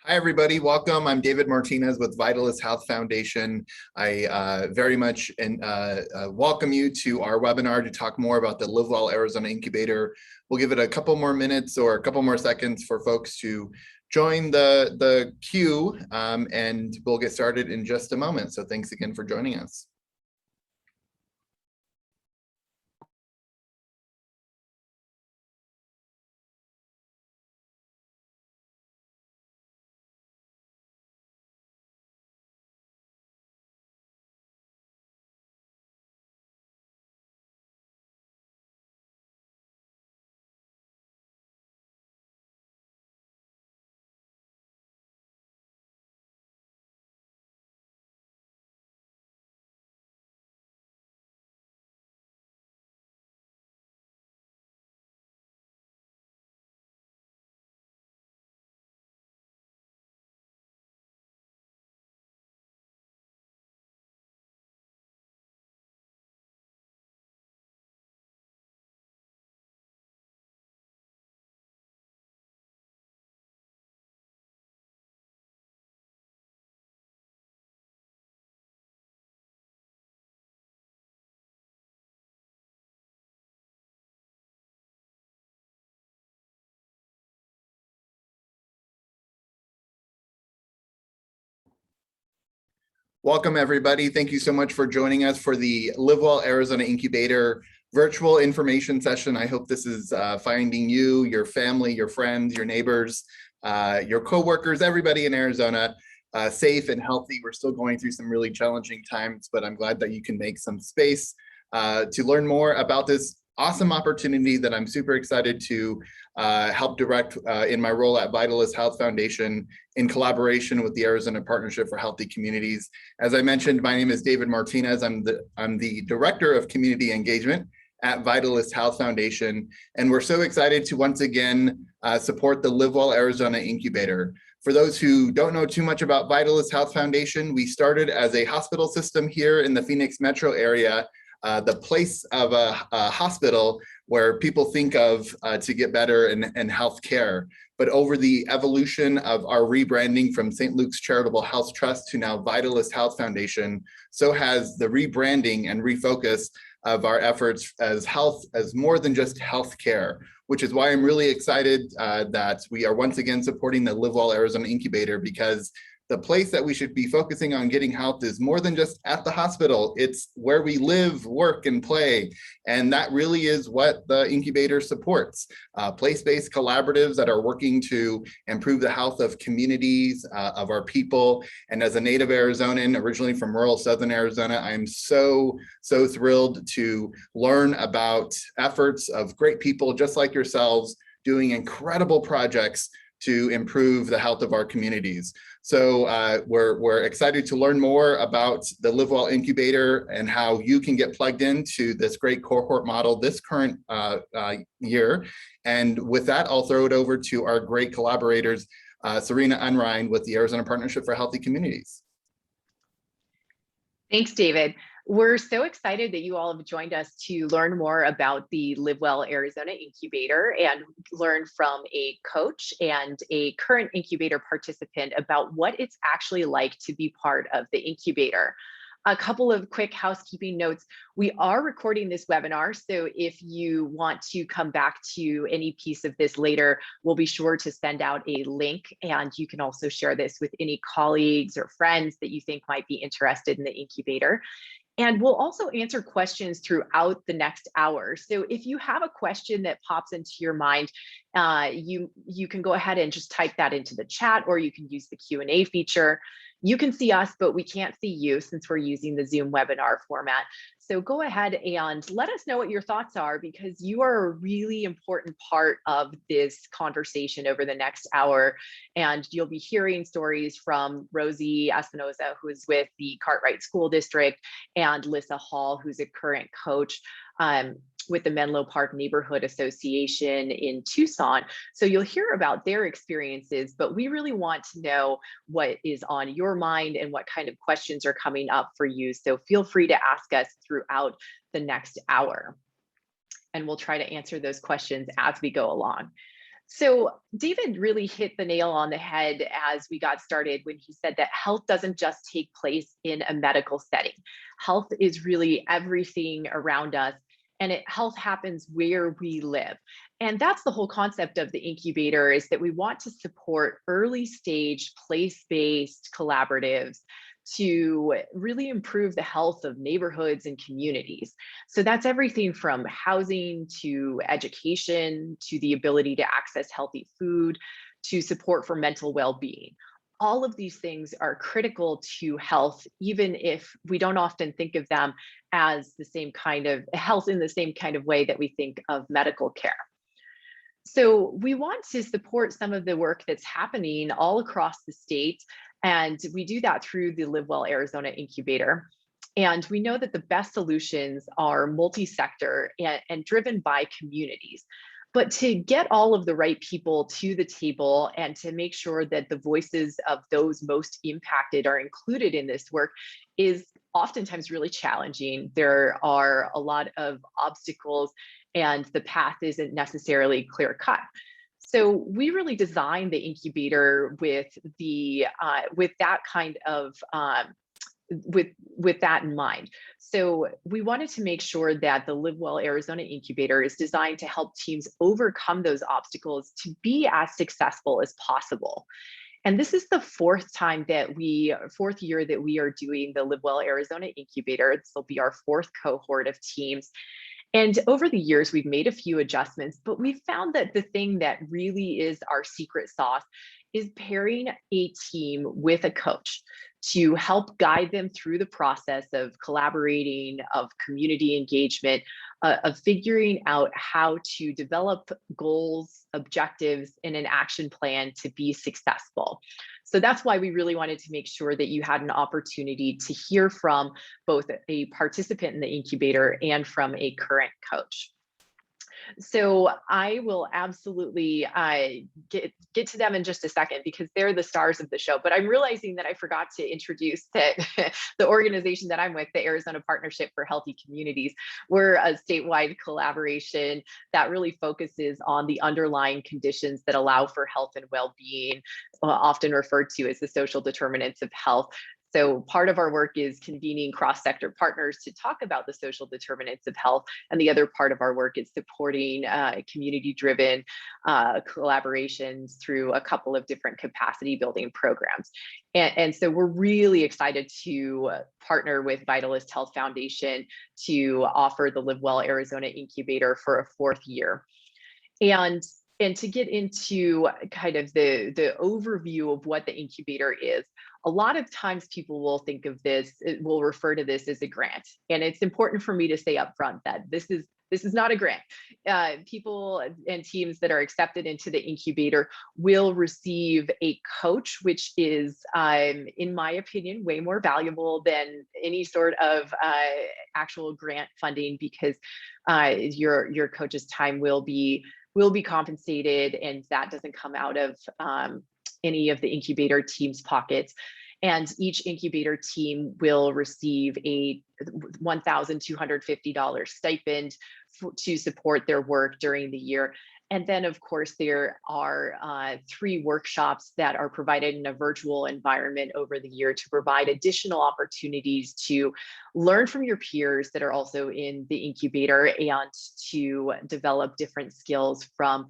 Hi, everybody. Welcome. I'm David Martinez with Vitalist Health Foundation. I very much welcome you to our webinar to talk more about the Live Well Arizona Incubator. We'll give it a couple more minutes or a couple more seconds for folks to join the queue, and we'll get started in just a moment. So thanks again for joining us. Welcome, everybody. Thank you so much for joining us for the Live Well Arizona Incubator virtual information session. I hope this is finding you, your family, your friends, your neighbors, your coworkers, everybody in Arizona safe and healthy. We're still going through some really challenging times, but I'm glad that you can make some space to learn more about this awesome opportunity that I'm super excited to help direct in my role at Vitalist Health Foundation in collaboration with the Arizona Partnership for Healthy Communities. As I mentioned, my name is David Martinez. I'm the Director of Community Engagement at Vitalist Health Foundation, and we're so excited to once again support the Live Well Arizona Incubator. For those who don't know too much about Vitalist Health Foundation, we started as a hospital system here in the Phoenix metro area, the place of a hospital where people think of to get better in health care. But over the evolution of our rebranding from St. Luke's Charitable Health Trust to now Vitalist Health Foundation, so has the rebranding and refocus of our efforts as health, as more than just health care, which is why I'm really excited that we are once again supporting the Live Well Arizona Incubator, because the place that we should be focusing on getting health is more than just at the hospital. It's where we live, work, and play. And that really is what the incubator supports. Place-based collaboratives that are working to improve the health of communities, of our people. And as a native Arizonan, originally from rural Southern Arizona, I'm so thrilled to learn about efforts of great people just like yourselves doing incredible projects to improve the health of our communities. So we're excited to learn more about the Live Well Incubator and how you can get plugged into this great cohort model this current year. And with that, I'll throw it over to our great collaborators, Serena Unrein with the Arizona Partnership for Healthy Communities. Thanks, David. We're so excited that you all have joined us to learn more about the Live Well Arizona Incubator and learn from a coach and a current incubator participant about what it's actually like to be part of the incubator. A couple of quick housekeeping notes. We are recording this webinar, so if you want to come back to any piece of this later, we'll be sure to send out a link, and you can also share this with any colleagues or friends that you think might be interested in the incubator. And we'll also answer questions throughout the next hour. So if you have a question that pops into your mind, you can go ahead and just type that into the chat, or you can use the Q&A feature. You can see us, but we can't see you since we're using the Zoom webinar format. So go ahead and let us know what your thoughts are, because you are a really important part of this conversation over the next hour. And you'll be hearing stories from Rosie Espinoza, who is with the Cartwright School District, and Lissa Hall, who's a current coach with the Menlo Park Neighborhood Association in Tucson. So you'll hear about their experiences, but we really want to know what is on your mind and what kind of questions are coming up for you. So feel free to ask us throughout the next hour, and we'll try to answer those questions as we go along. So David really hit the nail on the head as we got started when he said that health doesn't just take place in a medical setting. Health is really everything around us, and health happens where we live. And that's the whole concept of the incubator, is that we want to support early stage place-based collaboratives to really improve the health of neighborhoods and communities. So that's everything from housing to education to the ability to access healthy food to support for mental well-being. All of these things are critical to health, even if we don't often think of them as the same kind of health in the same kind of way that we think of medical care. So we want to support some of the work that's happening all across the state, and we do that through the Live Well Arizona Incubator. And we know that the best solutions are multi-sector and driven by communities. But to get all of the right people to the table and to make sure that the voices of those most impacted are included in this work is oftentimes really challenging. There are a lot of obstacles and the path isn't necessarily clear cut. So we really designed the incubator with that kind of with that in mind. So we wanted to make sure that the Live Well Arizona Incubator is designed to help teams overcome those obstacles to be as successful as possible. And this is the fourth year that we are doing the Live Well Arizona Incubator. This will be our fourth cohort of teams. And over the years, we've made a few adjustments, but we found that the thing that really is our secret sauce is pairing a team with a coach to help guide them through the process of collaborating, of community engagement, of figuring out how to develop goals, objectives, and an action plan to be successful. So that's why we really wanted to make sure that you had an opportunity to hear from both a participant in the incubator and from a current coach. So I will absolutely get to them in just a second because they're the stars of the show. But I'm realizing that I forgot to introduce that the organization that I'm with, the Arizona Partnership for Healthy Communities, we're a statewide collaboration that really focuses on the underlying conditions that allow for health and well-being, often referred to as the social determinants of health. So part of our work is convening cross-sector partners to talk about the social determinants of health. And the other part of our work is supporting community-driven collaborations through a couple of different capacity building programs. And so we're really excited to partner with Vitalist Health Foundation to offer the Live Well Arizona Incubator for a fourth year. And to get into kind of the overview of what the incubator is, a lot of times people will think of this, will refer to this as a grant. And it's important for me to say up front that this is not a grant. People and teams that are accepted into the incubator will receive a coach, which is, in my opinion, way more valuable than any sort of actual grant funding, because your coach's time will be compensated, and that doesn't come out of any of the incubator team's pockets. And each incubator team will receive a $1,250 stipend to support their work during the year. And then, of course, there are 3 workshops that are provided in a virtual environment over the year to provide additional opportunities to learn from your peers that are also in the incubator and to develop different skills from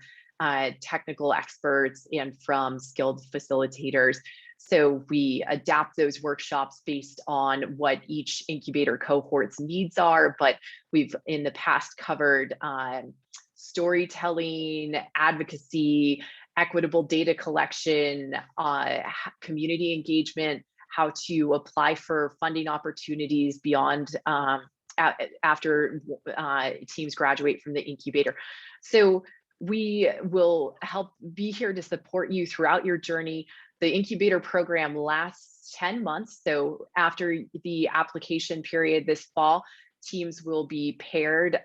technical experts and from skilled facilitators. So we adapt those workshops based on what each incubator cohort's needs are, but we've in the past covered storytelling, advocacy, equitable data collection, community engagement, how to apply for funding opportunities beyond after teams graduate from the incubator. So we will help be here to support you throughout your journey. The incubator program lasts 10 months. So after the application period this fall, teams will be paired,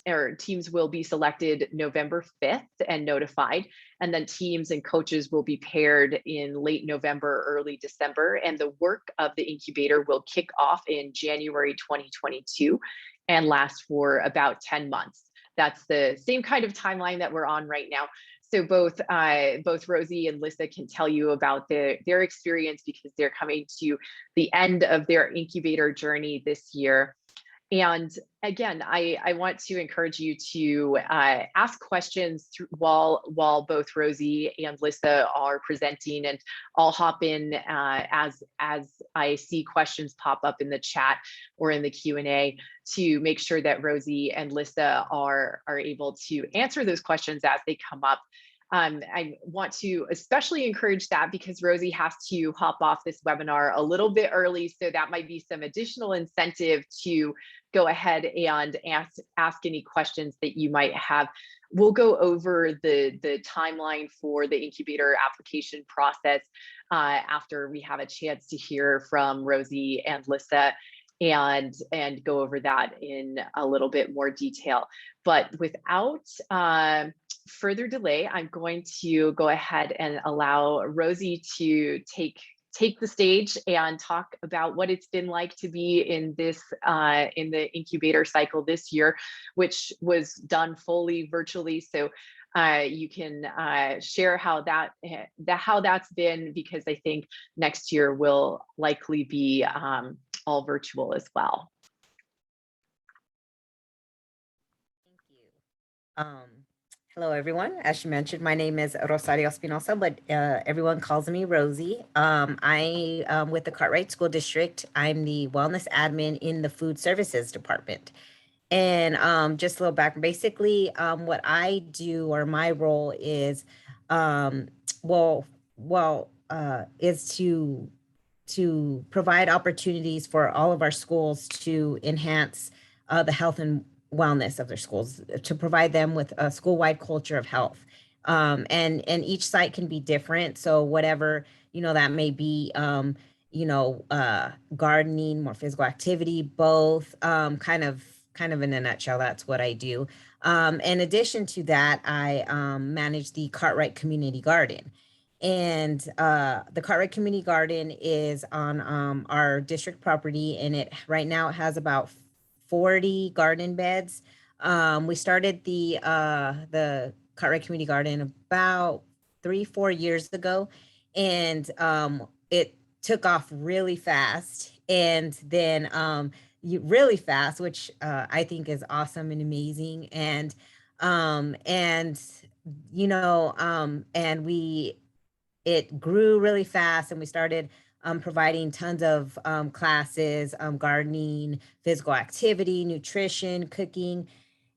or teams will be selected November 5th and notified. And then teams and coaches will be paired in late November, early December. And the work of the incubator will kick off in January 2022 and last for about 10 months. That's the same kind of timeline that we're on right now. So both Rosie and Lissa can tell you about their experience because they're coming to the end of their incubator journey this year. And again, I want to encourage you to ask questions while both Rosie and Lissa are presenting, and I'll hop in as I see questions pop up in the chat or in the Q&A to make sure that Rosie and Lissa are able to answer those questions as they come up. I want to especially encourage that because Rosie has to hop off this webinar a little bit early, so that might be some additional incentive to go ahead and ask any questions that you might have. We'll go over the timeline for the incubator application process after we have a chance to hear from Rosie and Lissa and go over that in a little bit more detail. But without further delay, I'm going to go ahead and allow Rosie to take the stage and talk about what it's been like to be in this in the incubator cycle this year, which was done fully virtually. So you can share how that's been, because I think next year will likely be all virtual as well. Thank you. Hello, everyone. As she mentioned, my name is Rosario Espinosa, but everyone calls me Rosie. I am with the Cartwright School District. I'm the wellness admin in the food services department. And just a little back, basically, what I do, or my role is, is to provide opportunities for all of our schools to enhance the health and wellness of their schools, to provide them with a school-wide culture of health. And each site can be different. So whatever, that may be, gardening, more physical activity, both, kind of in a nutshell, that's what I do. In addition to that, I manage the Cartwright Community Garden. And the Cartwright Community Garden is on our district property, and it right now it has about 40 garden beds. We started the Cartwright Community Garden about 3-4 years ago, and it took off really fast, and then really fast, which I think is awesome and amazing. And it grew really fast, and we started providing tons of classes, gardening, physical activity, nutrition, cooking.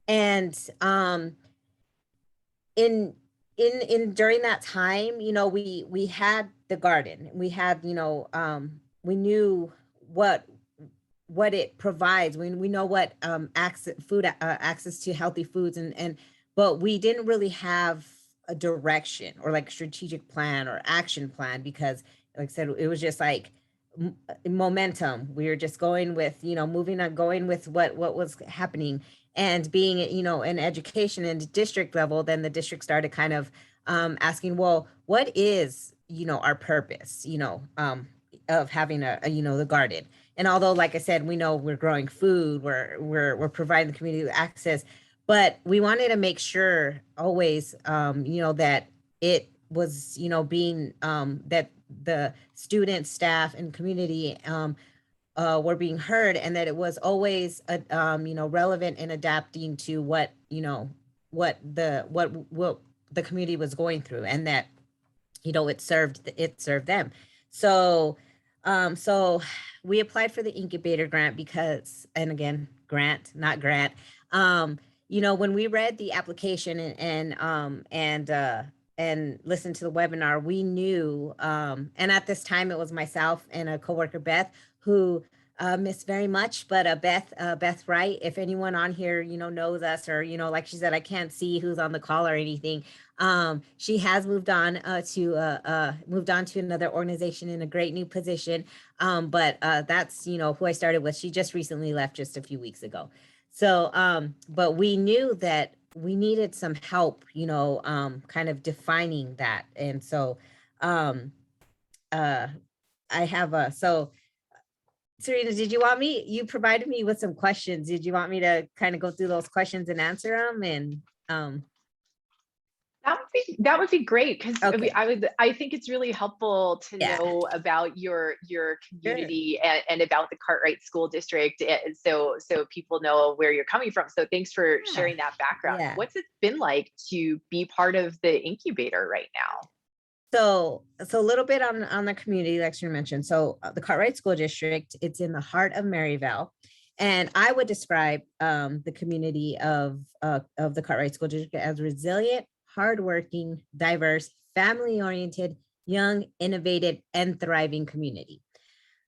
And in during that time, we had the garden. We had, we knew what it provides. We know what access to healthy foods, but we didn't really have a direction or like strategic plan or action plan, because like I said, it was just like momentum. We were just going with, moving on, going with what was happening. And being, in education and district level, then the district started kind of asking, well, what is, our purpose, of having the garden. And although, like I said, we know we're growing food, we're providing the community with access, but we wanted to make sure always, that it was, being, that the students, staff, and community were being heard, and that it was always, relevant and adapting to what the community was going through, and that, it served them. So we applied for the incubator grant because, and again, grant, not grant. When we read the application and listened to the webinar, we knew, and at this time it was myself and a coworker, Beth, who miss very much, but Beth Wright, if anyone on here, knows us, or, like she said, I can't see who's on the call or anything. She has moved on to another organization in a great new position. But that's, who I started with. She just recently left just a few weeks ago. So, but we knew that we needed some help, kind of defining that. And so, I have Serena, you provided me with some questions. Did you want me to kind of go through those questions and answer them? And That that would be great, because Okay. I think it's really helpful to Yeah. know about your Sure. community and about the Cartwright School District, and so people know where you're coming from. So thanks for Yeah. sharing that background. Yeah. What's it been like to be part of the incubator right now? So a little bit on the community, like you mentioned. So the Cartwright School District, it's in the heart of Maryvale, and I would describe the community of the Cartwright School District as resilient, hardworking, diverse, family-oriented, young, innovative, and thriving community.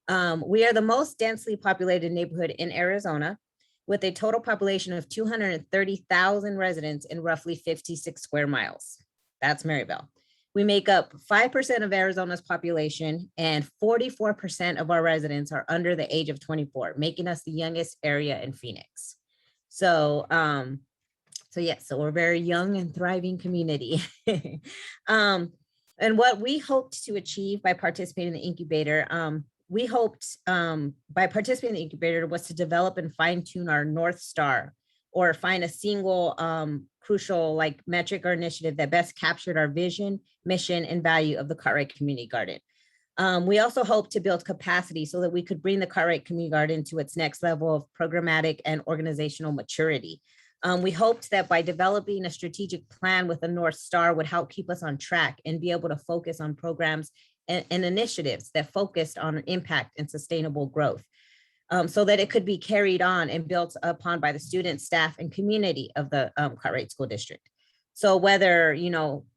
We are the most densely populated neighborhood in Arizona, with a total population of 230,000 residents in roughly 56 square miles. That's Maryvale. We make up 5% of Arizona's population, and 44% of our residents are under the age of 24, making us the youngest area in Phoenix. So, so we're a very young and thriving community. um, and what we hoped to achieve by participating in the incubator, we hoped by participating in the incubator was to develop and fine tune our North Star, or find a single crucial like metric or initiative that best captured our vision, mission, and value of the Cartwright Community Garden. We also hope to build capacity so that we could bring the Cartwright Community Garden to its next level of programmatic and organizational maturity. We hoped that by developing a strategic plan with a North Star would help keep us on track and be able to focus on programs and initiatives that focused on impact and sustainable growth. So that it could be carried on and built upon by the students, staff, and community of the Cartwright School District. So whether,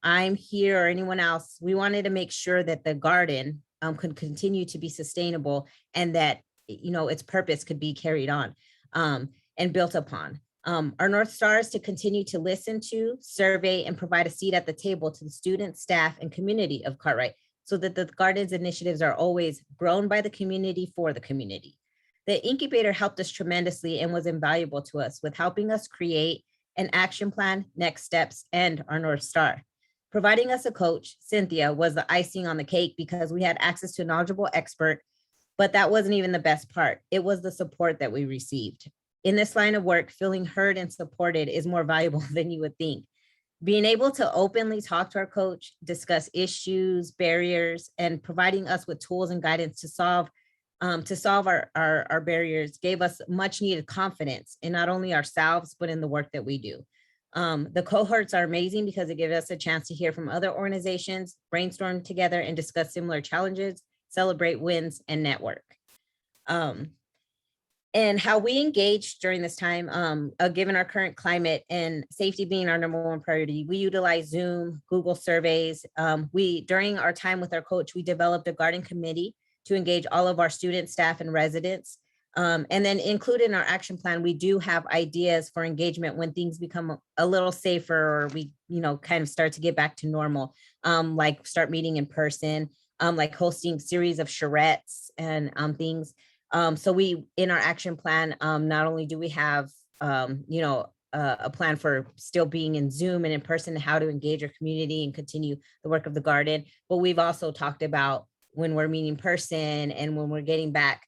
I'm here or anyone else, we wanted to make sure that the garden could continue to be sustainable, and that, its purpose could be carried on and built upon. Our North Star is to continue to listen to, survey, and provide a seat at the table to the students, staff, and community of Cartwright, so that the garden's initiatives are always grown by the community for the community. The incubator helped us tremendously and was invaluable to us with helping us create an action plan, next steps, and our North Star. Providing us a coach, Cynthia, was the icing on the cake because we had access to a knowledgeable expert, but that wasn't even the best part. It was the support that we received. In this line of work, feeling heard and supported is more valuable than you would think. Being able to openly talk to our coach, discuss issues, barriers, and providing us with tools and guidance to solve our barriers gave us much needed confidence in not only ourselves, but in the work that we do. The cohorts are amazing because it gives us a chance to hear from other organizations, brainstorm together, and discuss similar challenges, celebrate wins, and network. And how we engaged during this time, given our current climate and safety being our number one priority, we utilize Zoom, Google surveys. During our time with our coach, we developed a garden committee to engage all of our students, staff, and residents. And then included in our action plan, we do have ideas for engagement when things become a little safer, or we, kind of start to get back to normal, like start meeting in person, like hosting series of charrettes and things. So we, in our action plan, not only do we have, a plan for still being in Zoom and in person, how to engage our community and continue the work of the garden, but we've also talked about when we're meeting in person and when we're getting back,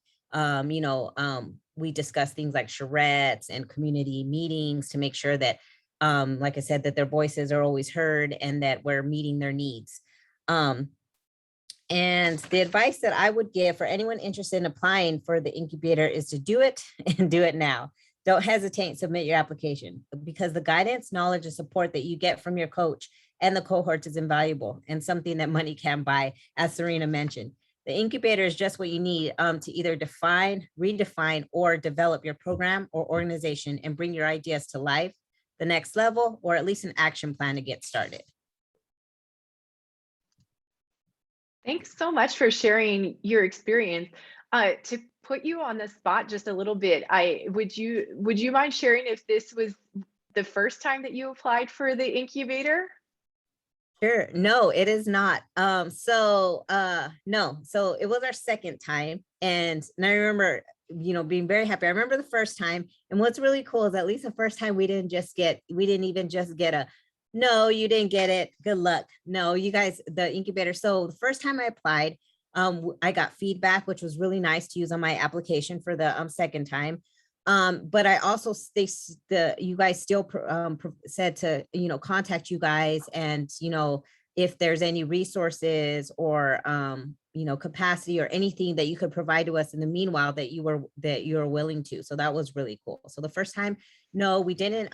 we discuss things like charrettes and community meetings to make sure that, like I said, that their voices are always heard and that we're meeting their needs. And the advice that I would give for anyone interested in applying for the incubator is to do it and do it now. Don't hesitate and submit your application, because the guidance, knowledge, and support that you get from your coach and the cohorts is invaluable and something that money can buy, as Serena mentioned. The incubator is just what you need to either define, redefine, or develop your program or organization and bring your ideas to life, the next level, or at least an action plan to get started. Thanks so much for sharing your experience. To put you on the spot just a little bit, would you mind sharing if this was the first time that you applied for the incubator? Sure. No, it is not. No. So it was our second time. And I remember, being very happy. I remember the first time. And what's really cool is at least the first time we didn't even just get a, no, you didn't get it. Good luck. No, you guys, the incubator. So the first time I applied, I got feedback, which was really nice to use on my application for the second time. But I also you guys still said to, contact you guys, and, if there's any resources or, capacity or anything that you could provide to us in the meanwhile that you were willing to. So that was really cool. So the first time, no, we didn't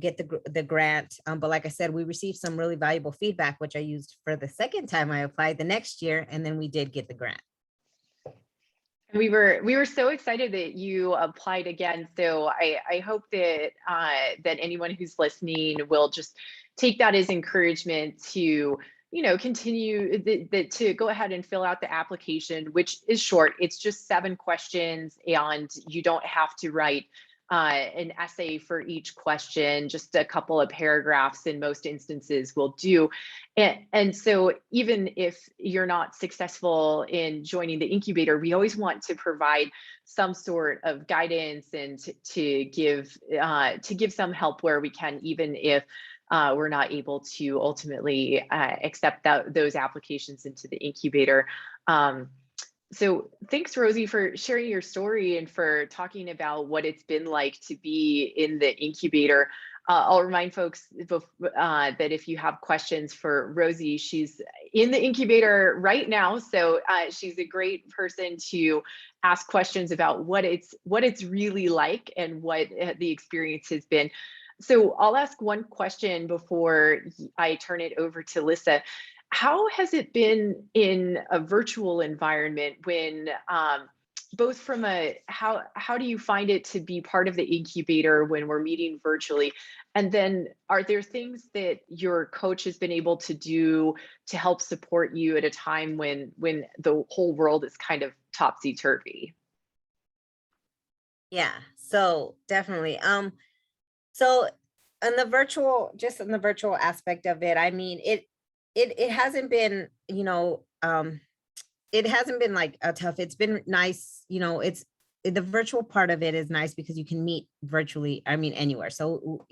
get the grant. But like I said, we received some really valuable feedback, which I used for the second time I applied the next year. And then we did get the grant. We were so excited that you applied again. So I hope that that anyone who's listening will just take that as encouragement to, continue to go ahead and fill out the application, which is short. It's just 7 questions, and you don't have to write an essay for each question. Just a couple of paragraphs in most instances will do. And so even if you're not successful in joining the incubator, we always want to provide some sort of guidance and to give some help where we can, even if we're not able to ultimately accept those applications into the incubator. So thanks, Rosie, for sharing your story and for talking about what it's been like to be in the incubator. I'll remind folks that if you have questions for Rosie, she's in the incubator right now. So she's a great person to ask questions about what it's really like and what the experience has been. So I'll ask one question before I turn it over to Lissa. How has it been in a virtual environment when both from how do you find it to be part of the incubator when we're meeting virtually? And then are there things that your coach has been able to do to help support you at a time when the whole world is kind of topsy-turvy? Yeah, so definitely. So in the virtual aspect of it, I mean, it hasn't been, it hasn't been like a tough. It's been nice, the virtual part of it is nice because you can meet virtually, I mean, anywhere. So,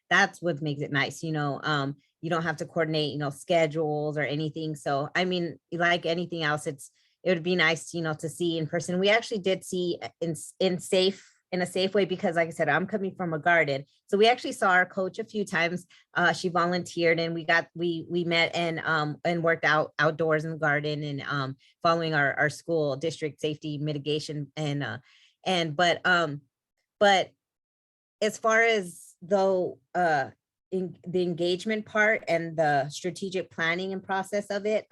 that's what makes it nice, you don't have to coordinate, schedules or anything. So, I mean, like anything else, it would be nice, to see in person. We actually did see in a safe way, because like I said, I'm coming from a garden. So we actually saw our coach a few times. She volunteered, and we met and worked outdoors in the garden, and following our school district safety mitigation, but as far as though in the engagement part and the strategic planning and process of it,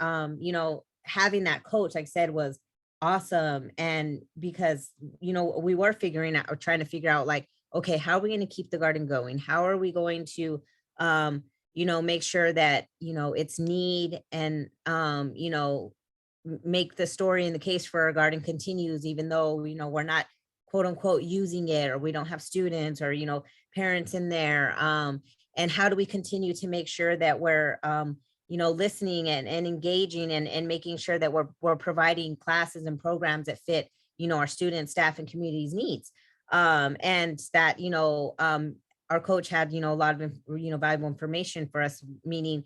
having that coach, like I said, was awesome. And because, we were trying to figure out, like, okay, how are we going to keep the garden going? How are we going to, make sure that, it's need and, make the story and the case for our garden continues, even though, we're not quote unquote using it, or we don't have students or, parents in there. And how do we continue to make sure that we're, listening and engaging and making sure that we're providing classes and programs that fit, our students, staff, and community's needs. And that, our coach had, a lot of, valuable information for us, meaning,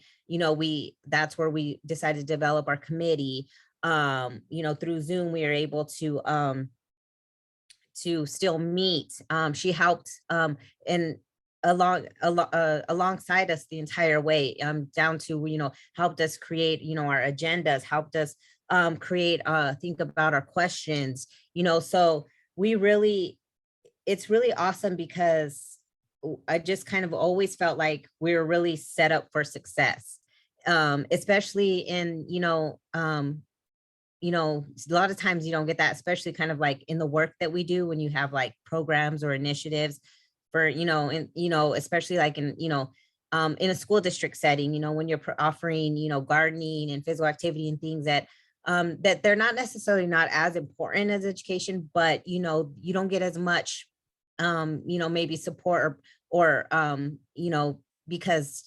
that's where we decided to develop our committee. Through Zoom, we were able to still meet. She helped and alongside us the entire way, down to, helped us create, our agendas, helped us create, think about our questions, so it's really awesome, because I just kind of always felt like we were really set up for success, especially in, a lot of times you don't get that, especially kind of like in the work that we do when you have like programs or initiatives for, especially like in a school district setting, when you're offering, gardening and physical activity and things that they're not necessarily not as important as education, but, you don't get as much, maybe support or because,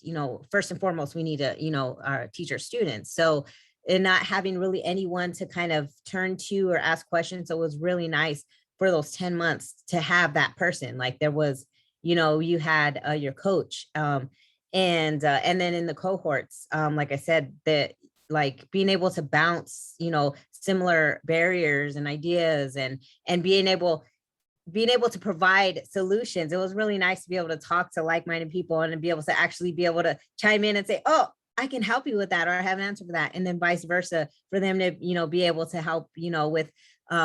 first and foremost, we need to, teach our students. So, and not having really anyone to kind of turn to or ask questions. So it was really nice for those 10 months to have that person. Like there was, you had your coach, and then in the cohorts, like I said, that like being able to bounce, similar barriers and ideas, and being able to provide solutions. It was really nice to be able to talk to like-minded people and to be able to actually be able to chime in and say, oh, I can help you with that, or I have an answer for that. And then vice versa for them to, be able to help, with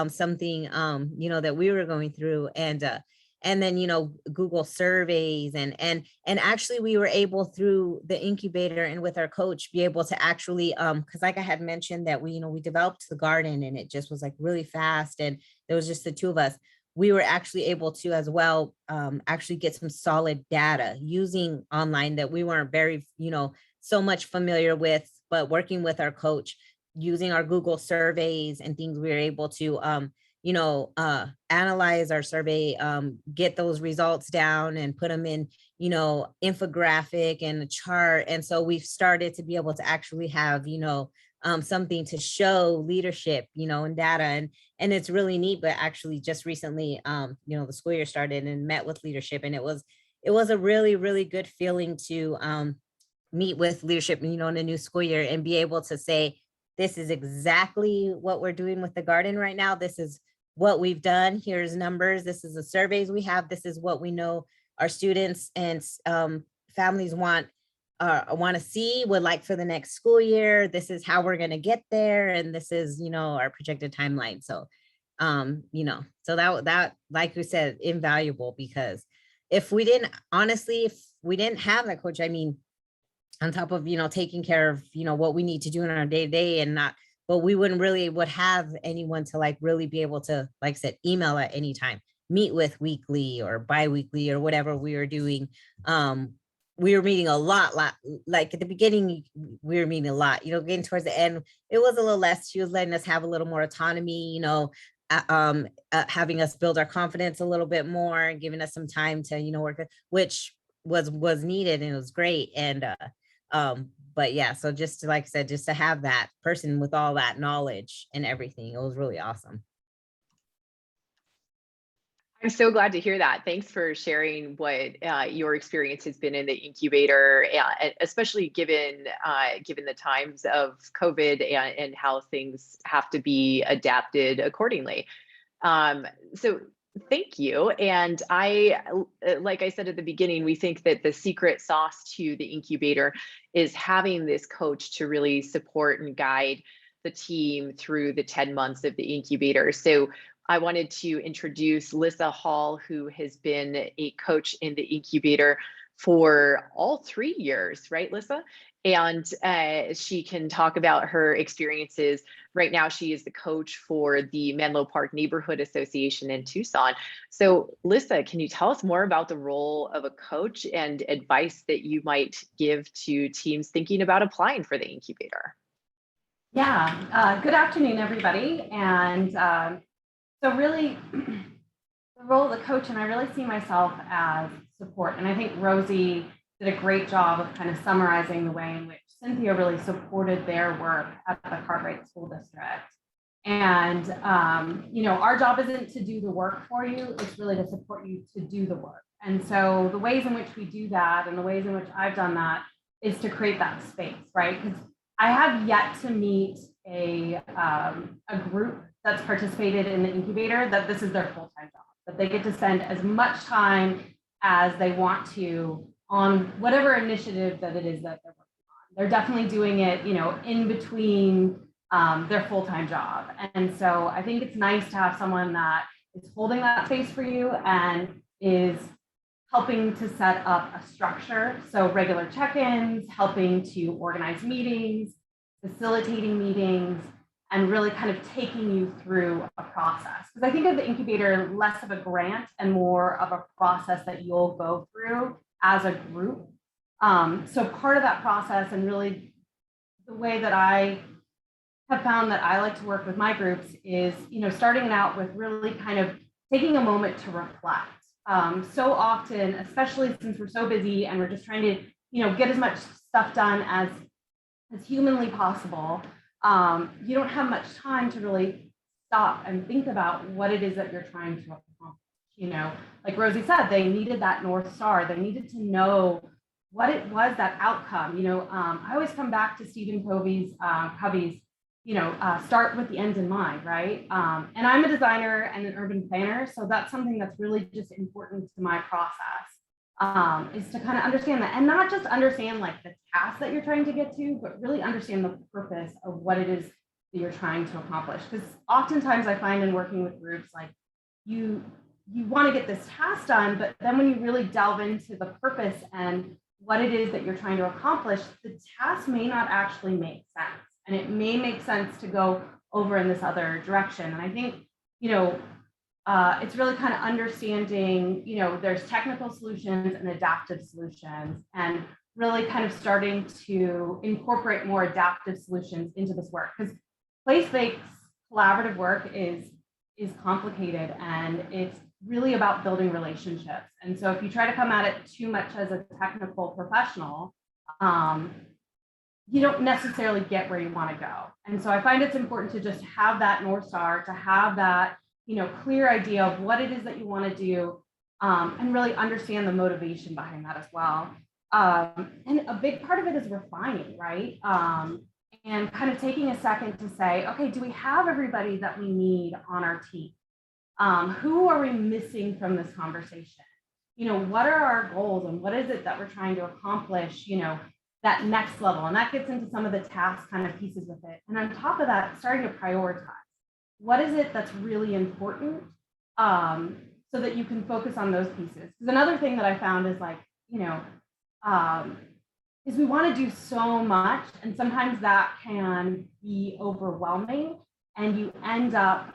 something, that we were going through. And then, Google surveys and actually we were able through the incubator and with our coach be able to actually, because like I had mentioned that we developed the garden and it just was like really fast. And there was just the two of us. We were actually able to as well actually get some solid data using online that we weren't very, so much familiar with, but working with our coach, using our Google surveys and things, we were able to, analyze our survey, get those results down and put them in, infographic and a chart. And so we've started to be able to actually have, something to show leadership, and data. And it's really neat. But actually just recently, the school year started and met with leadership. And it was a really, really good feeling to meet with leadership, in a new school year and be able to say, this is exactly what we're doing with the garden right now. This is what we've done. Here's numbers. This is the surveys we have. This is what we know our students and families want to see, would like for the next school year. This is how we're going to get there. And this is, our projected timeline. So, so that, like we said, invaluable, because if we didn't have that coach, I mean, on top of, taking care of, what we need to do in our day to day and not, but we would have anyone to like really be able to, like I said, email at any time, meet with weekly or bi-weekly or whatever we were doing. We were meeting a lot, like at the beginning, we were meeting a lot, getting towards the end, it was a little less. She was letting us have a little more autonomy, having us build our confidence a little bit more and giving us some time to, work, which was needed and it was great. And, but yeah, so just to, like I said, just to have that person with all that knowledge and everything, it was really awesome. I'm so glad to hear that. Thanks for sharing what your experience has been in the incubator, especially given the times of COVID and how things have to be adapted accordingly. So thank you. And like I said at the beginning, we think that the secret sauce to the incubator is having this coach to really support and guide the team through the 10 months of the incubator. So I wanted to introduce Lissa Hall, who has been a coach in the incubator for all 3 years, right, Lissa? And she can talk about her experiences. Right now, she is the coach for the Menlo Park Neighborhood Association in Tucson. So Lissa, can you tell us more about the role of a coach and advice that you might give to teams thinking about applying for the incubator? Yeah, good afternoon, everybody. And so really, the role of the coach, and I really see myself as support. And I think Rosie did a great job of kind of summarizing the way in which Cynthia really supported their work at the Cartwright School District. And, our job isn't to do the work for you, it's really to support you to do the work. And so the ways in which we do that and the ways in which I've done that is to create that space, right? Because I have yet to meet a group that's participated in the incubator that this is their full-time job, that they get to spend as much time as they want to on whatever initiative that it is that they're working on. They're definitely doing it, in between their full-time job. And so I think it's nice to have someone that is holding that space for you and is helping to set up a structure. So regular check-ins, helping to organize meetings, facilitating meetings, and really kind of taking you through a process. Because I think of the incubator less of a grant and more of a process that you'll go through as a group. So part of that process, and really the way that I have found that I like to work with my groups is, starting it out with really kind of taking a moment to reflect. So often, especially since we're so busy and we're just trying to, get as much stuff done as humanly possible, you don't have much time to really stop and think about what it is that you're trying to accomplish. Like Rosie said, they needed that North Star. They needed to know what it was, that outcome. I always come back to Stephen Covey's, start with the end in mind, right? And I'm a designer and an urban planner, so that's something that's really just important to my process, is to kind of understand that, and not just understand like the task that you're trying to get to, but really understand the purpose of what it is that you're trying to accomplish. Because oftentimes I find in working with groups, like you want to get this task done, but then when you really delve into the purpose and what it is that you're trying to accomplish, the task may not actually make sense. And it may make sense to go over in this other direction. And I think, it's really kind of understanding, there's technical solutions and adaptive solutions, and really kind of starting to incorporate more adaptive solutions into this work. Because place-based collaborative work is complicated, and it's really about building relationships. And so if you try to come at it too much as a technical professional, you don't necessarily get where you want to go. And so I find it's important to just have that North Star, to have that, clear idea of what it is that you want to do, and really understand the motivation behind that as well. And a big part of it is refining, right? And kind of taking a second to say, okay, do we have everybody that we need on our team? Who are we missing from this conversation? What are our goals, and what is it that we're trying to accomplish, that next level? And that gets into some of the task kind of pieces with it. And on top of that, starting to prioritize. What is it that's really important, so that you can focus on those pieces? Because another thing that I found is like, is we want to do so much, and sometimes that can be overwhelming, and you end up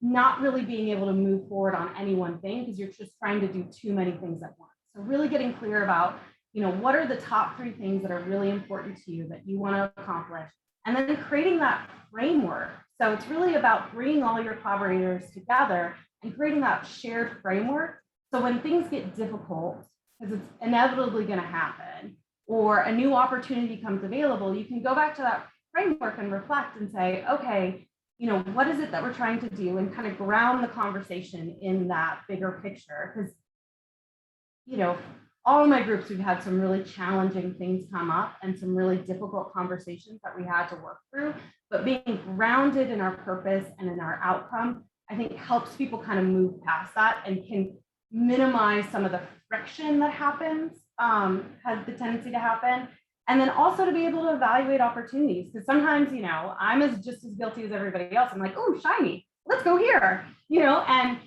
not really being able to move forward on any one thing because you're just trying to do too many things at once. So really getting clear about, what are the top 3 things that are really important to you that you want to accomplish, and then creating that framework. So it's really about bringing all your collaborators together and creating that shared framework. So when things get difficult, because it's inevitably going to happen, or a new opportunity comes available, you can go back to that framework and reflect and say, okay, what is it that we're trying to do, and kind of ground the conversation in that bigger picture. Because, all of my groups, we've had some really challenging things come up and some really difficult conversations that we had to work through, but being grounded in our purpose and in our outcome, I think helps people kind of move past that and can minimize some of the friction that happens, has the tendency to happen. And then also to be able to evaluate opportunities, because sometimes, I'm just as guilty as everybody else. I'm like, oh, shiny, let's go here, and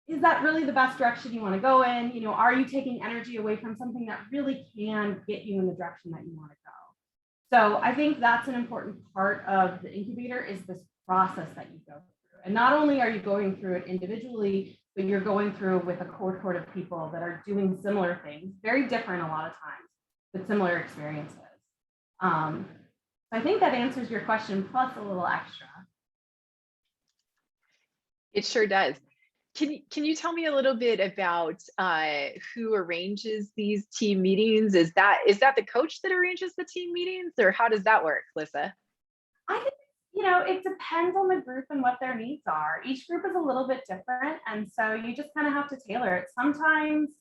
is that really the best direction you want to go in? Are you taking energy away from something that really can get you in the direction that you want to go? So I think that's an important part of the incubator, is this process that you go through. And not only are you going through it individually, but you're going through with a cohort of people that are doing similar things, very different a lot of times, but similar experiences. I think that answers your question, plus a little extra. It sure does. Can you tell me a little bit about who arranges these team meetings? Is that the coach that arranges the team meetings, or how does that work, Lissa? I think, it depends on the group and what their needs are. Each group is a little bit different, and so you just kind of have to tailor it. Sometimes,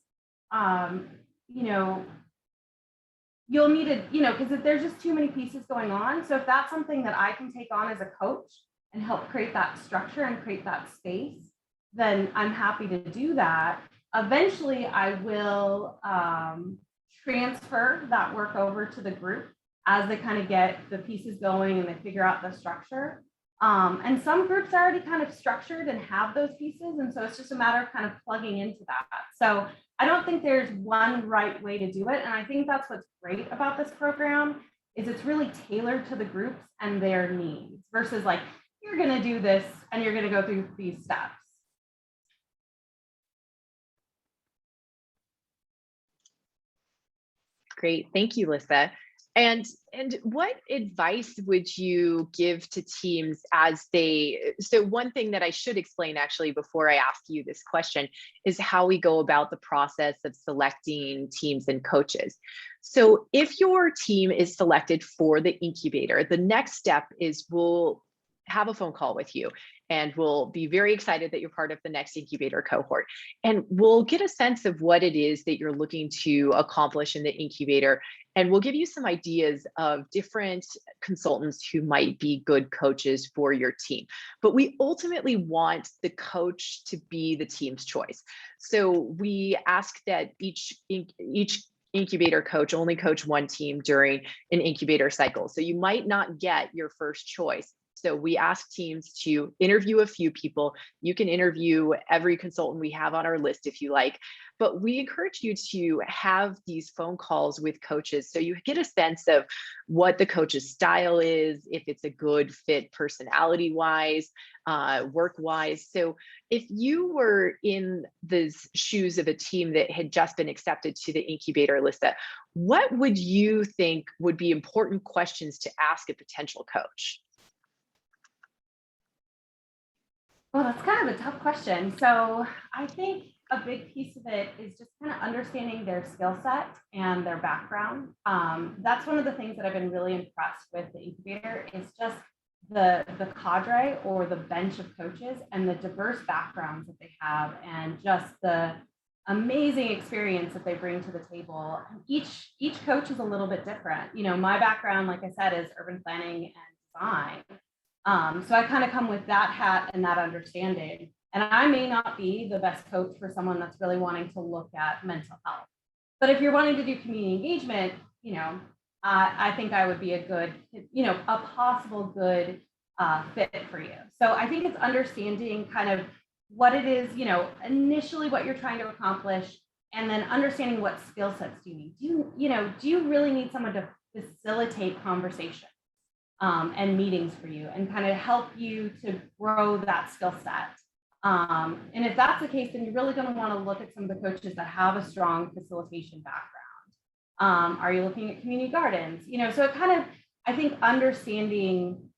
you'll need it, because if there's just too many pieces going on. So if that's something that I can take on as a coach and help create that structure and create that space, then I'm happy to do that. Eventually, I will transfer that work over to the group as they kind of get the pieces going and they figure out the structure. And some groups are already kind of structured and have those pieces. And so it's just a matter of kind of plugging into that. So I don't think there's one right way to do it. And I think that's what's great about this program, is it's really tailored to the groups and their needs, versus like, you're going to do this and you're going to go through these steps. Great, thank you, Lissa. And what advice would you give to teams as so one thing that I should explain actually before I ask you this question is how we go about the process of selecting teams and coaches. So if your team is selected for the incubator, the next step is we'll have a phone call with you and we'll be very excited that you're part of the next incubator cohort. And we'll get a sense of what it is that you're looking to accomplish in the incubator. And we'll give you some ideas of different consultants who might be good coaches for your team. But we ultimately want the coach to be the team's choice. So we ask that each incubator coach only coach one team during an incubator cycle. So you might not get your first choice. So we ask teams to interview a few people. You can interview every consultant we have on our list if you like, but we encourage you to have these phone calls with coaches so you get a sense of what the coach's style is, if it's a good fit personality-wise, work-wise. So if you were in the shoes of a team that had just been accepted to the incubator, Alyssa, what would you think would be important questions to ask a potential coach? Well, that's kind of a tough question. So I think a big piece of it is just kind of understanding their skill set and their background. That's one of the things that I've been really impressed with the incubator is just the cadre or the bench of coaches and the diverse backgrounds that they have and just the amazing experience that they bring to the table. Each coach is a little bit different. My background, like I said, is urban planning and design. So I kind of come with that hat and that understanding. And I may not be the best coach for someone that's really wanting to look at mental health. But if you're wanting to do community engagement, I think I would be a good, a possible good fit for you. So I think it's understanding kind of what it is, initially what you're trying to accomplish, and then understanding what skill sets do you need. Do you really need someone to facilitate conversation? And meetings for you and kind of help you to grow that skill set. And if that's the case, then you're really going to want to look at some of the coaches that have a strong facilitation background. Are you looking at community gardens? So it kind of, I think, understanding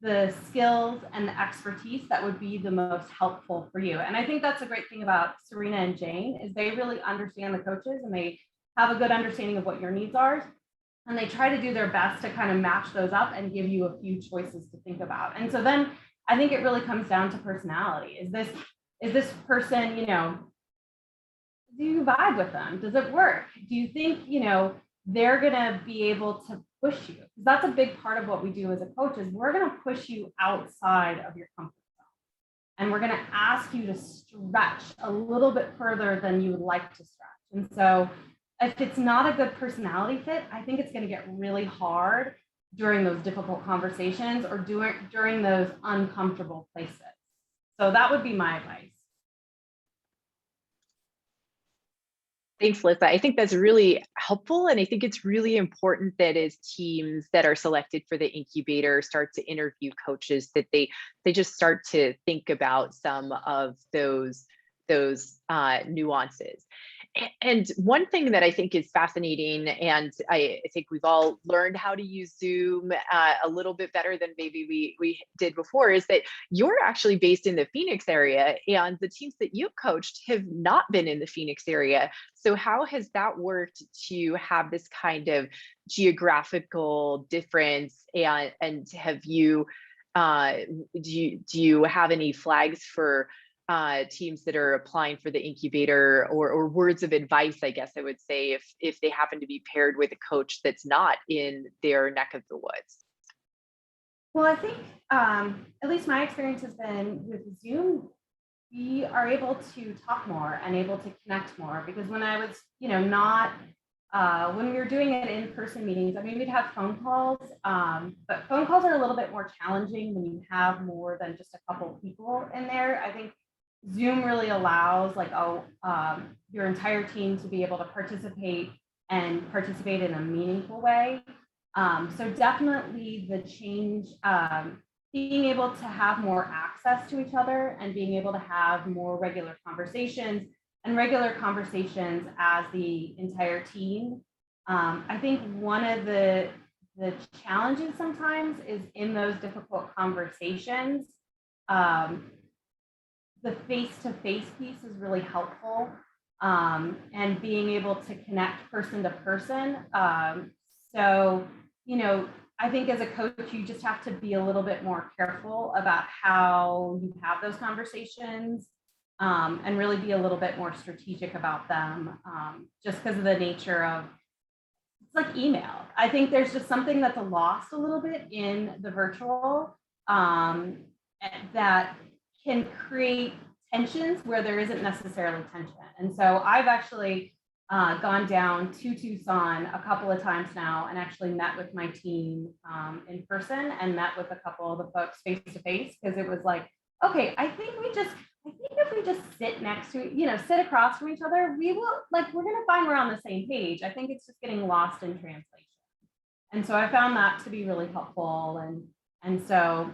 the skills and the expertise that would be the most helpful for you. And I think that's a great thing about Serena and Jane is they really understand the coaches and they have a good understanding of what your needs are. And they try to do their best to kind of match those up and give you a few choices to think about. And so then I think it really comes down to personality. Is this person, do you vibe with them? Does it work? Do you think, they're going to be able to push you? Because that's a big part of what we do as a coach is we're going to push you outside of your comfort zone. And we're going to ask you to stretch a little bit further than you would like to stretch. And so if it's not a good personality fit, I think it's going to get really hard during those difficult conversations or during those uncomfortable places. So that would be my advice. Thanks, Lisa. I think that's really helpful. And I think it's really important that as teams that are selected for the incubator start to interview coaches, that they just start to think about some of those nuances. And one thing that I think is fascinating, and I think we've all learned how to use Zoom a little bit better than maybe we did before, is that you're actually based in the Phoenix area, and the teams that you've coached have not been in the Phoenix area. So how has that worked to have this kind of geographical difference? And have you do you have any flags for teams that are applying for the incubator or words of advice, I guess I would say, if they happen to be paired with a coach that's not in their neck of the woods? Well, I think at least my experience has been with Zoom, we are able to talk more and able to connect more because when I was, not when we were doing it in-person meetings, I mean, we'd have phone calls, but phone calls are a little bit more challenging when you have more than just a couple of people in there. I think Zoom really allows your entire team to be able to participate in a meaningful way. So definitely the change, being able to have more access to each other and being able to have more regular conversations as the entire team. I think one of the challenges sometimes is in those difficult conversations, the face-to-face piece is really helpful, and being able to connect person to person. So, I think as a coach, you just have to be a little bit more careful about how you have those conversations, and really be a little bit more strategic about them, just because of the nature of, it's like email. I think there's just something that's lost a little bit in the virtual, that can create tensions where there isn't necessarily tension. And so I've actually gone down to Tucson a couple of times now and actually met with my team in person and met with a couple of the folks face to face, because it was like, okay, I think if we just sit next to, sit across from each other, we're gonna find we're on the same page. I think it's just getting lost in translation. And so I found that to be really helpful. And so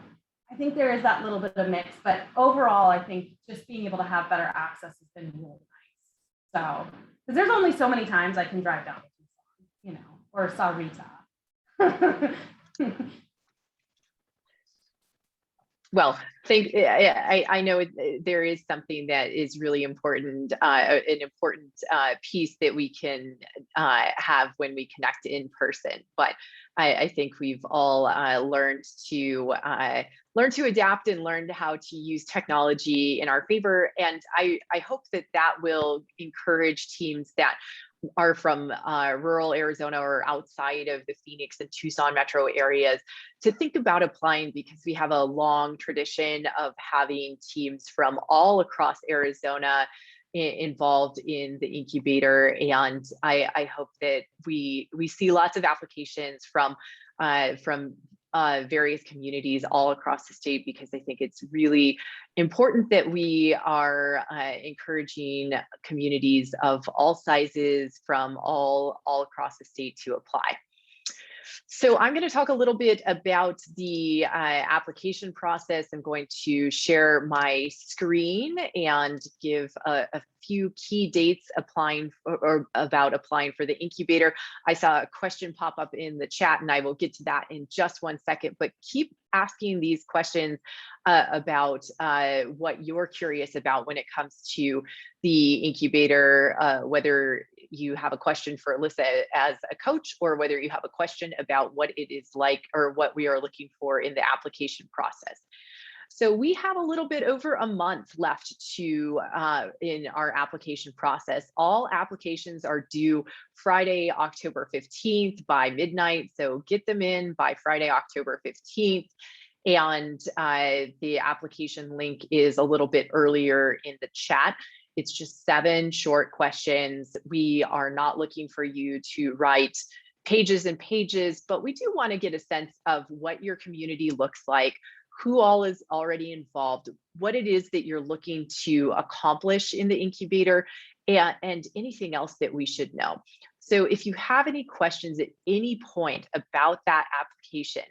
I think there is that little bit of mix, but overall, I think just being able to have better access has been really nice. So, because there's only so many times I can drive down to Tucson, or Sarita. Well, I know there is something that is really important, an important piece that we can have when we connect in person. But I think we've all learned to adapt and learned how to use technology in our favor. And I hope that will encourage teams that are from rural Arizona or outside of the Phoenix and Tucson metro areas to think about applying, because we have a long tradition of having teams from all across Arizona involved in the incubator. And I hope that we see lots of applications from various communities all across the state, because I think it's really important that we are encouraging communities of all sizes from all across the state to apply. So I'm going to talk a little bit about the application process. I'm going to share my screen and give a few key dates applying or about applying for the incubator. I saw a question pop up in the chat, and I will get to that in just one second, but keep asking these questions about what you're curious about when it comes to the incubator, whether you have a question for Alyssa as a coach, or whether you have a question about what it is like or what we are looking for in the application process. So we have a little bit over a month left to in our application process. All applications are due Friday, October 15th by midnight. So get them in by Friday, October 15th. And the application link is a little bit earlier in the chat. It's just 7 short questions. We are not looking for you to write pages and pages, but we do want to get a sense of what your community looks like, who all is already involved, what it is that you're looking to accomplish in the incubator, and anything else that we should know. So if you have any questions at any point about that application,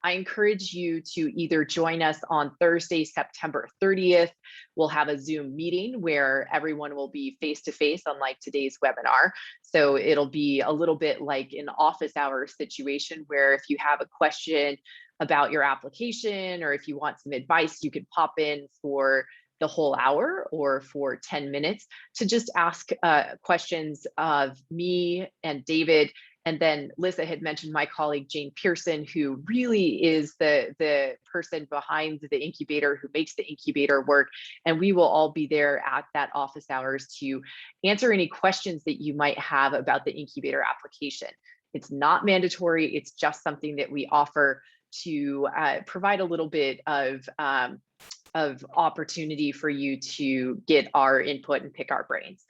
I encourage you to either join us on Thursday, September 30th. We'll have a Zoom meeting where everyone will be face-to-face, unlike today's webinar. So it'll be a little bit like an office hours situation, where if you have a question about your application, or if you want some advice, you could pop in for the whole hour or for 10 minutes to just ask questions of me and David. And then Lisa had mentioned my colleague, Jane Pearson, who really is the person behind the incubator, who makes the incubator work. And we will all be there at that office hours to answer any questions that you might have about the incubator application. It's not mandatory. It's just something that we offer to provide a little bit of opportunity for you to get our input and pick our brains.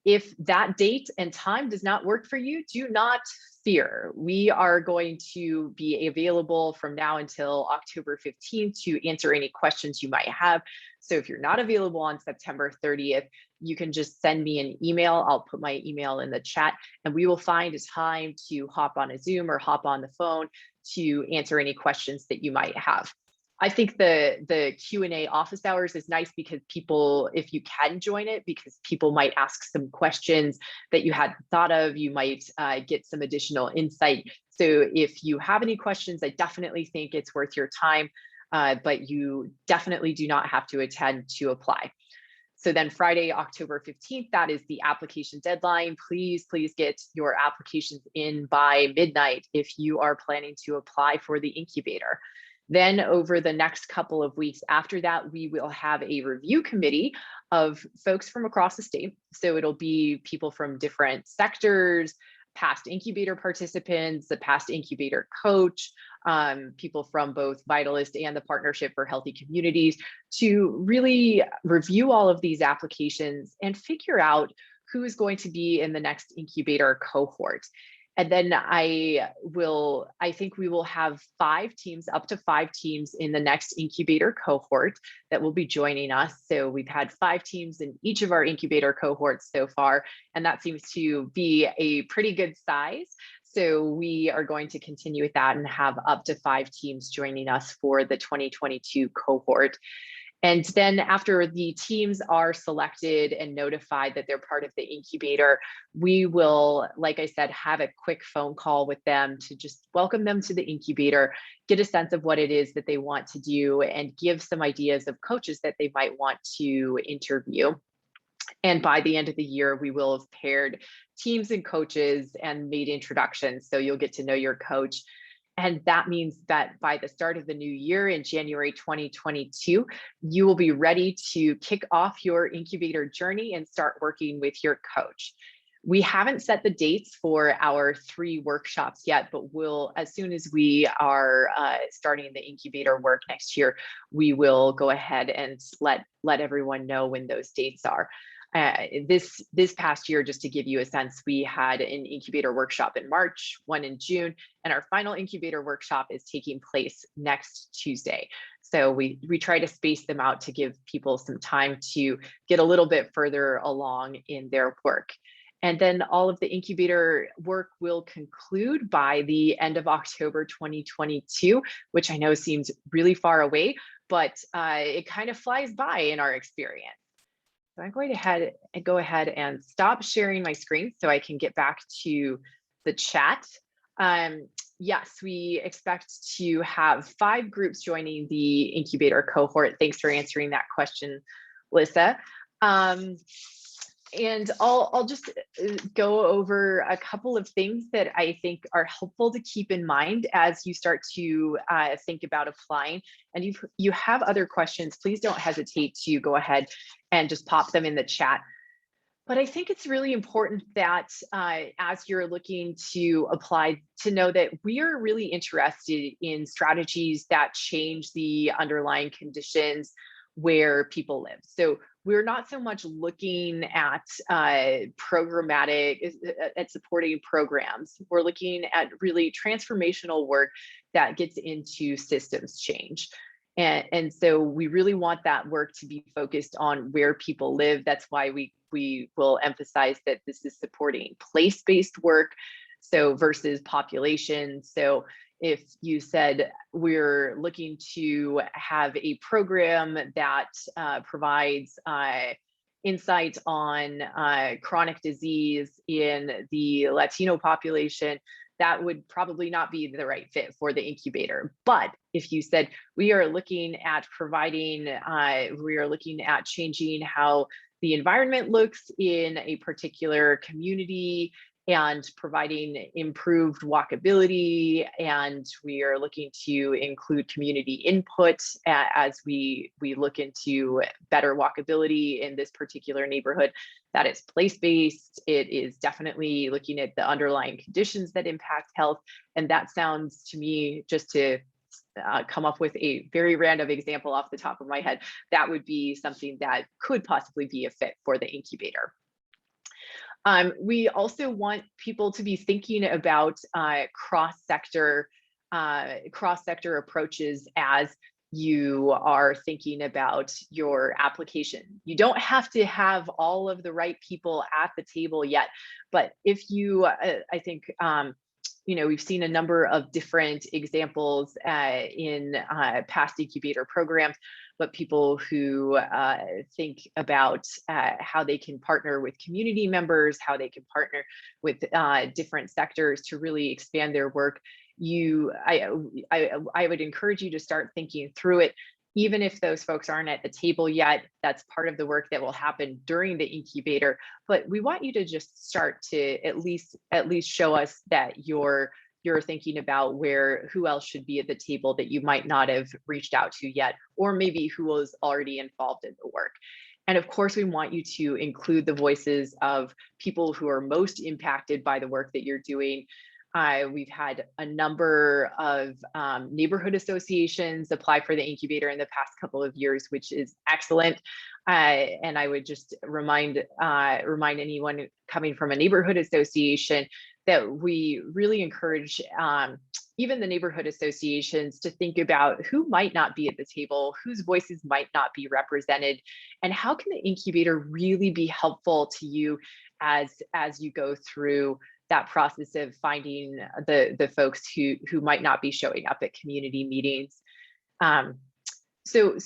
If that date and time does not work for you, do not fear. We are going to be available from now until October 15th to answer any questions you might have. So if you're not available on September 30th, you can just send me an email. I'll put my email in the chat, and we will find a time to hop on a Zoom or hop on the phone to answer any questions that you might have. I think the Q&A office hours is nice because people, if you can join it, because people might ask some questions that you hadn't thought of, you might get some additional insight. So if you have any questions, I definitely think it's worth your time, but you definitely do not have to attend to apply. So then Friday, October 15th, that is the application deadline. Please get your applications in by midnight if you are planning to apply for the incubator. Then over the next couple of weeks after that, we will have a review committee of folks from across the state. So it'll be people from different sectors, past incubator participants, the past incubator coach, people from both Vitalist and the Partnership for Healthy Communities, to really review all of these applications and figure out who is going to be in the next incubator cohort. And then I think we will have up to five teams in the next incubator cohort that will be joining us. So we've had 5 teams in each of our incubator cohorts so far, and that seems to be a pretty good size. So we are going to continue with that and have up to 5 teams joining us for the 2022 cohort. And then after the teams are selected and notified that they're part of the incubator, we will, like I said, have a quick phone call with them to just welcome them to the incubator, get a sense of what it is that they want to do, and give some ideas of coaches that they might want to interview. And by the end of the year, we will have paired teams and coaches and made introductions. So you'll get to know your coach. And that means that by the start of the new year in January 2022, you will be ready to kick off your incubator journey and start working with your coach. We haven't set the dates for our 3 workshops yet, but as soon as we are starting the incubator work next year, we will go ahead and let everyone know when those dates are. This past year, just to give you a sense, we had an incubator workshop in March, one in June, and our final incubator workshop is taking place next Tuesday. So we try to space them out to give people some time to get a little bit further along in their work. And then all of the incubator work will conclude by the end of October 2022, which I know seems really far away, but it kind of flies by in our experience. So I'm going to go ahead and stop sharing my screen so I can get back to the chat. Yes, we expect to have 5 groups joining the incubator cohort. Thanks for answering that question, Lisa. And I'll just go over a couple of things that I think are helpful to keep in mind as you start to think about applying. And if you have other questions, please don't hesitate to go ahead and just pop them in the chat. But I think it's really important that as you're looking to apply, to know that we are really interested in strategies that change the underlying conditions where people live. So we're not so much looking at programmatic, at supporting programs. We're looking at really transformational work that gets into systems change. And so we really want that work to be focused on where people live. That's why we will emphasize that this is supporting place-based work, so versus population. So if you said we're looking to have a program that provides insight on chronic disease in the Latino population, that would probably not be the right fit for the incubator. But if you said we are looking at changing how the environment looks in a particular community and providing improved walkability, and we are looking to include community input as we look into better walkability in this particular neighborhood, that is place-based. It is definitely looking at the underlying conditions that impact health. And that sounds to me, just to come up with a very random example off the top of my head, that would be something that could possibly be a fit for the incubator. We also want people to be thinking about cross-sector approaches as you are thinking about your application. You don't have to have all of the right people at the table yet, but if you, I think, we've seen a number of different examples in past incubator programs, but people who think about how they can partner with community members, how they can partner with different sectors to really expand their work. I would encourage you to start thinking through it. even if those folks aren't at the table yet, that's part of the work that will happen during the incubator. But we want you to just start to at least show us that you're thinking about who else should be at the table that you might not have reached out to yet, or maybe who was already involved in the work. And of course, we want you to include the voices of people who are most impacted by the work that you're doing. We've had a number of neighborhood associations apply for the incubator in the past couple of years, which is excellent. And I would just remind anyone coming from a neighborhood association that we really encourage even the neighborhood associations to think about who might not be at the table, whose voices might not be represented, and how can the incubator really be helpful to you as you go through that process of finding the folks who might not be showing up at community meetings. So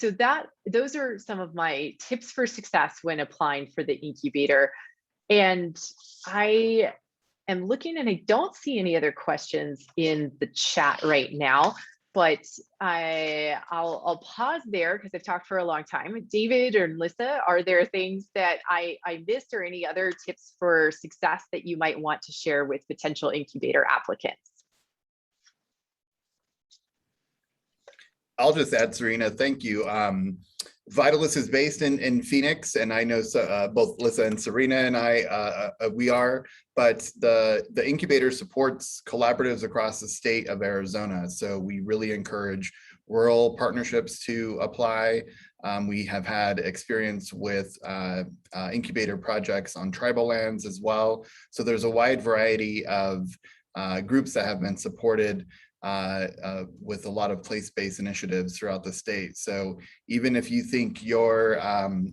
those are some of my tips for success when applying for the incubator. And I am looking and I don't see any other questions in the chat right now, but I'll pause there because I've talked for a long time. David or Melissa, are there things that I missed or any other tips for success that you might want to share with potential incubator applicants? I'll just add, Serena, thank you. Vitalis is based in Phoenix, and I know both Lissa and Serena and I, we are, but the incubator supports collaboratives across the state of Arizona. So we really encourage rural partnerships to apply. We have had experience with incubator projects on tribal lands as well. So there's a wide variety of groups that have been supported with a lot of place-based initiatives throughout the state. So even if you think your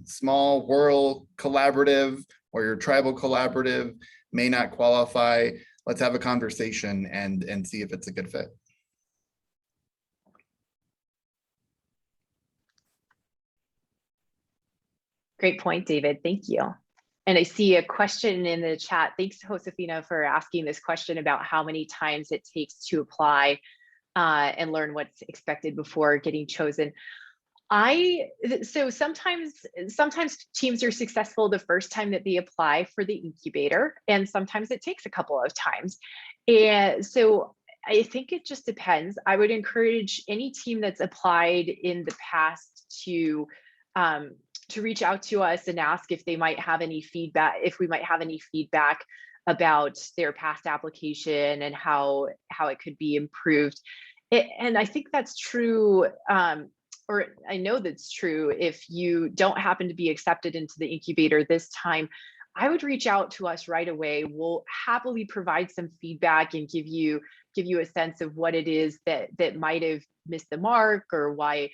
small rural collaborative or your tribal collaborative may not qualify, let's have a conversation and see if it's a good fit. Great point, David. Thank you. And I see a question in the chat. Thanks, Josefina, for asking this question about how many times it takes to apply and learn what's expected before getting chosen. So sometimes teams are successful the first time that they apply for the incubator, and sometimes it takes a couple of times. And so I think it just depends. I would encourage any team that's applied in the past to reach out to us and ask if they might have any feedback, if we might have any feedback about their past application and how it could be improved. And I think that's true, or I know that's true if you don't happen to be accepted into the incubator this time. I would reach out to us right away. We'll happily provide some feedback and give you a sense of what it is that might have missed the mark, or why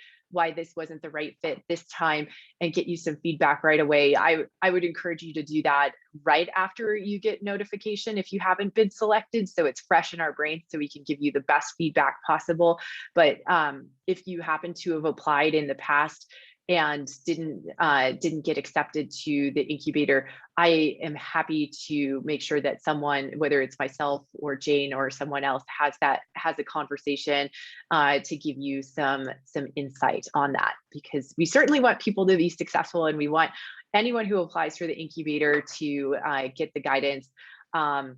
this wasn't the right fit this time, and get you some feedback right away. I would encourage you to do that right after you get notification if you haven't been selected, so it's fresh in our brain, so we can give you the best feedback possible. But if you happen to have applied in the past and didn't get accepted to the incubator, I am happy to make sure that someone, whether it's myself or Jane or someone else, has a conversation to give you some insight on that, because we certainly want people to be successful, and we want anyone who applies for the incubator to get the guidance that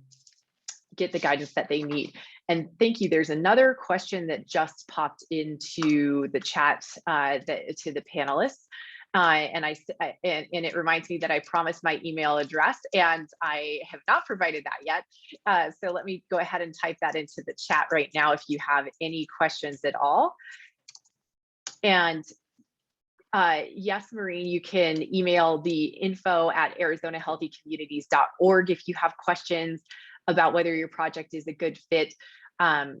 they need. And thank you. There's another question that just popped into the chat to the panelists. And it reminds me that I promised my email address, and I have not provided that yet. So let me go ahead and type that into the chat right now if you have any questions at all. And yes, Maureen, you can email the info@arizonahealthycommunities.org if you have questions about whether your project is a good fit.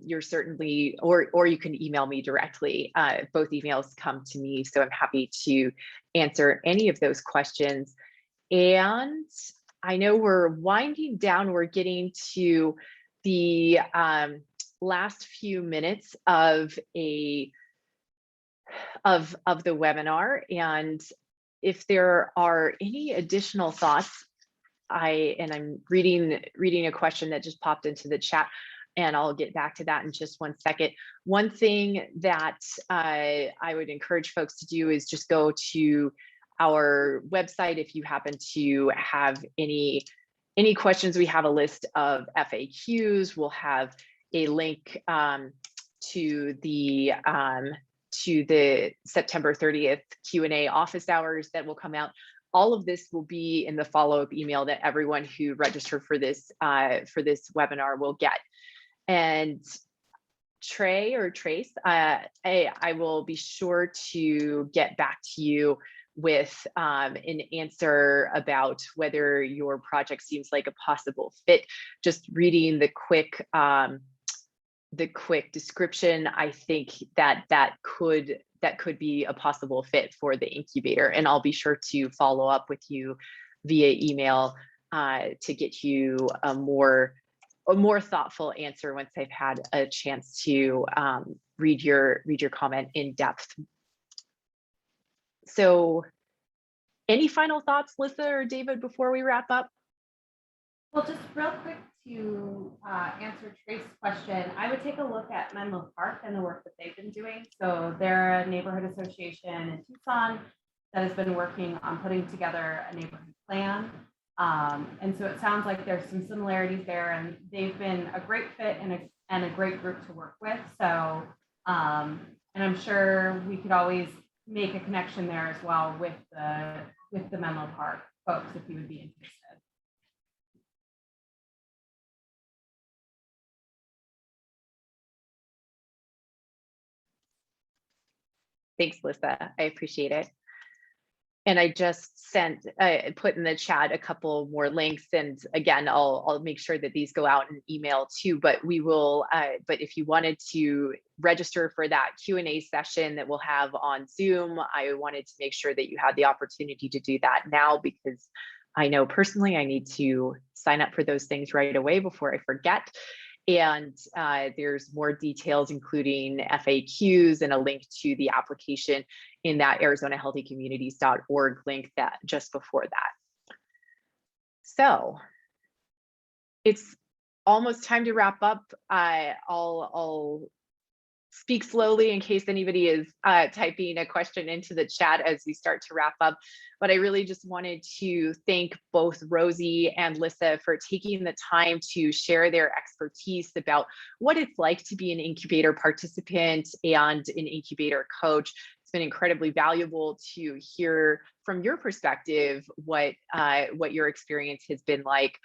You're certainly, or you can email me directly. Both emails come to me, so I'm happy to answer any of those questions. And I know we're winding down. We're getting to the last few minutes of the webinar, and if there are any additional thoughts, I'm reading a question that just popped into the chat. and I'll get back to that in just one second. One thing that I would encourage folks to do is just go to our website if you happen to have any questions. We have a list of FAQs. We'll have a link to the September 30th Q&A office hours that will come out. All of this will be in the follow-up email that everyone who registered for this webinar will get. And Trey or Trace, I will be sure to get back to you with an answer about whether your project seems like a possible fit. Just reading the quick description, I think that could be a possible fit for the incubator, and I'll be sure to follow up with you via email to get you a more thoughtful answer once I've had a chance to read your comment in depth. So any final thoughts, Lissa or David, before we wrap up? Well, just real quick to answer Trace's question, I would take a look at Menlo Park and the work that they've been doing. So they're a neighborhood association in Tucson that has been working on putting together a neighborhood plan. And so it sounds like there's some similarities there, and they've been a great fit and a great group to work with. So, and I'm sure we could always make a connection there as well with the Menlo Park folks if you would be interested. Thanks, Lissa. I appreciate it. And I just put in the chat a couple more links, and again, I'll make sure that these go out in email too. But we will. But if you wanted to register for that Q&A session that we'll have on Zoom, I wanted to make sure that you had the opportunity to do that now, because I know personally I need to sign up for those things right away before I forget. And there's more details, including FAQs and a link to the application in that ArizonaHealthyCommunities.org link that just before that. So it's almost time to wrap up. I'll speak slowly in case anybody is typing a question into the chat as we start to wrap up. But I really just wanted to thank both Rosie and Lissa for taking the time to share their expertise about what it's like to be an incubator participant and an incubator coach. It's been incredibly valuable to hear from your perspective what your experience has been like.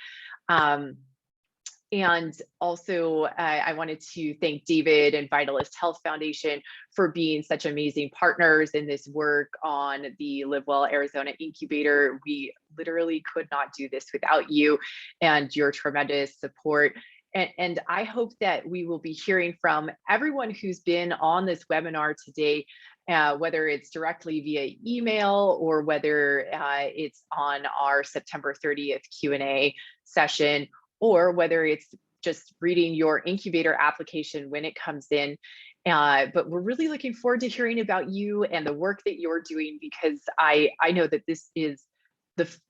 And also, I wanted to thank David and Vitalist Health Foundation for being such amazing partners in this work on the Live Well Arizona Incubator. We literally could not do this without you and your tremendous support. And I hope that we will be hearing from everyone who's been on this webinar today, whether it's directly via email or whether it's on our September 30th Q&A session, or whether it's just reading your incubator application when it comes in. But we're really looking forward to hearing about you and the work that you're doing, because I know that this is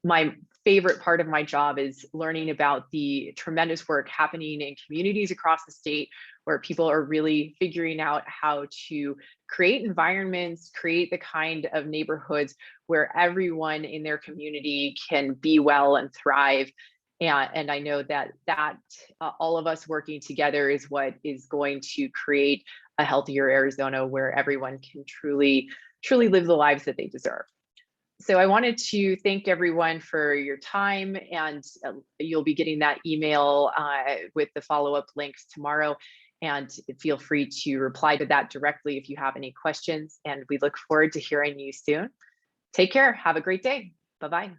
my favorite part of my job, is learning about the tremendous work happening in communities across the state where people are really figuring out how to create environments, create the kind of neighborhoods where everyone in their community can be well and thrive. And I know that all of us working together is what is going to create a healthier Arizona where everyone can truly live the lives that they deserve. So I wanted to thank everyone for your time, and you'll be getting that email with the follow-up links tomorrow. And feel free to reply to that directly if you have any questions. And we look forward to hearing you soon. Take care. Have a great day. Bye-bye.